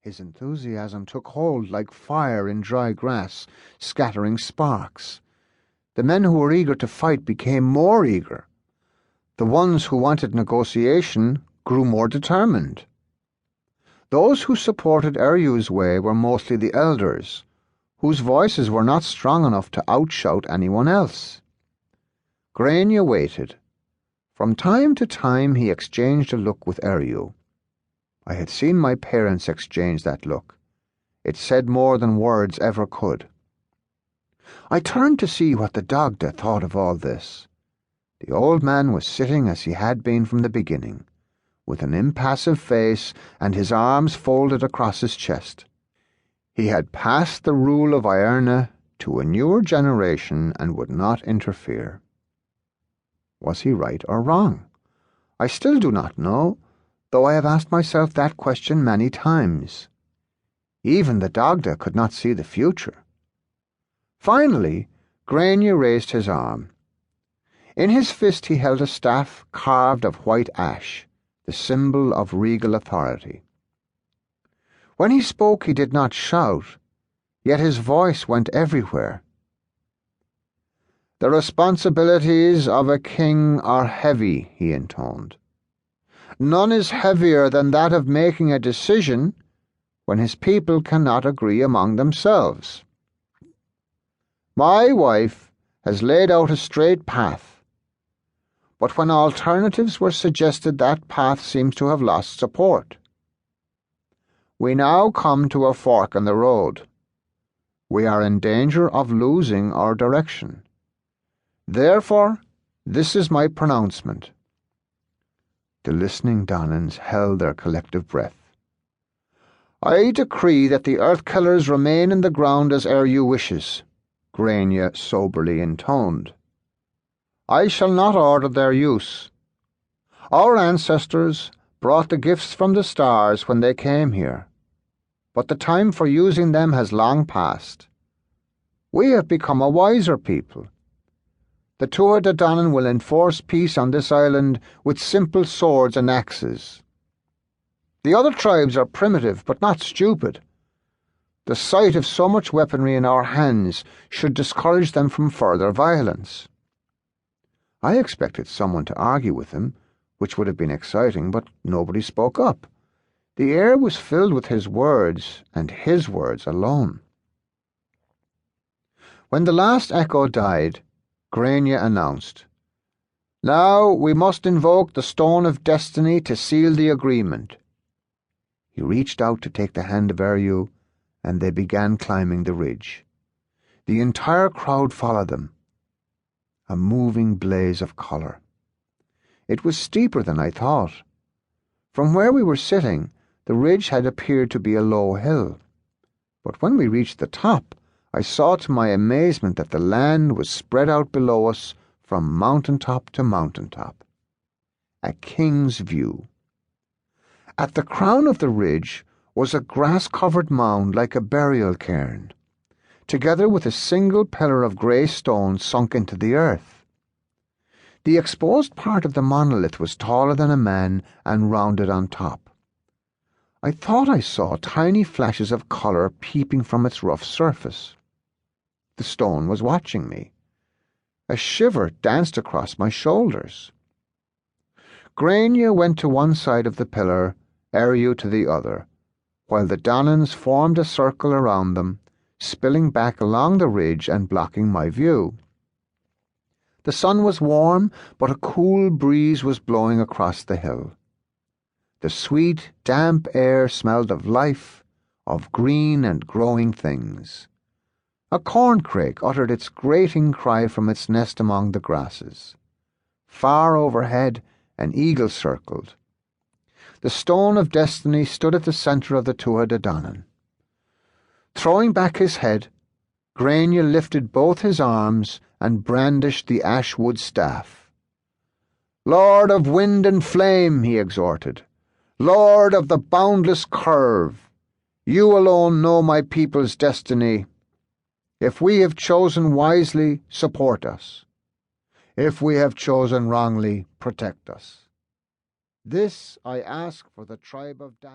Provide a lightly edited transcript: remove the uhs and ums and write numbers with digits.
His enthusiasm took hold like fire in dry grass, scattering sparks. The men who were eager to fight became more eager. The ones who wanted negotiation grew more determined. Those who supported Eryu's way were mostly the elders, whose voices were not strong enough to outshout anyone else. Grainne waited. From time to time he exchanged a look with Eryu. I had seen my parents exchange that look. It said more than words ever could. I turned to see what the Dagda thought of all this. The old man was sitting as he had been from the beginning, with an impassive face and his arms folded across his chest. He had passed the rule of Iarna to a newer generation and would not interfere. Was he right or wrong? I still do not know, though I have asked myself that question many times. Even the Dagda could not see the future. Finally, Grainne raised his arm. In his fist he held a staff carved of white ash, the symbol of regal authority. When he spoke he did not shout, yet his voice went everywhere. "The responsibilities of a king are heavy," he intoned. "None is heavier than that of making a decision when his people cannot agree among themselves. My wife has laid out a straight path, but when alternatives were suggested, that path seems to have lost support. We now come to a fork in the road. We are in danger of losing our direction. Therefore, this is my pronouncement." The listening Dananns held their collective breath. "I decree that the Earth-killers remain in the ground as Eryu wishes," Grainne soberly intoned. "I shall not order their use. Our ancestors brought the gifts from the stars when they came here, but the time for using them has long passed. We have become a wiser people. The Túatha De Danann will enforce peace on this island with simple swords and axes. The other tribes are primitive, but not stupid. The sight of so much weaponry in our hands should discourage them from further violence." I expected someone to argue with him, which would have been exciting, but nobody spoke up. The air was filled with his words, and his words alone. When the last echo died, Grainne announced, "Now we must invoke the Stone of Destiny to seal the agreement." He reached out to take the hand of Eryu, and they began climbing the ridge. The entire crowd followed them, a moving blaze of colour. It was steeper than I thought. From where we were sitting, the ridge had appeared to be a low hill, but when we reached the top, I saw to my amazement that the land was spread out below us from mountaintop to mountaintop. A king's view. At the crown of the ridge was a grass-covered mound like a burial cairn, together with a single pillar of grey stone sunk into the earth. The exposed part of the monolith was taller than a man and rounded on top. I thought I saw tiny flashes of colour peeping from its rough surface. The stone was watching me. A shiver danced across my shoulders. Grainne went to one side of the pillar, Eryu to the other, while the Dananns formed a circle around them, spilling back along the ridge and blocking my view. The sun was warm, but a cool breeze was blowing across the hill. The sweet, damp air smelled of life, of green and growing things. A corncrake uttered its grating cry from its nest among the grasses. Far overhead, an eagle circled. The Stone of Destiny stood at the centre of the Túatha De Danann. Throwing back his head, Grainne lifted both his arms and brandished the ash-wood staff. "Lord of wind and flame," he exhorted, "Lord of the boundless curve, you alone know my people's destiny. If we have chosen wisely, support us. If we have chosen wrongly, protect us. This I ask for the tribe of Dan."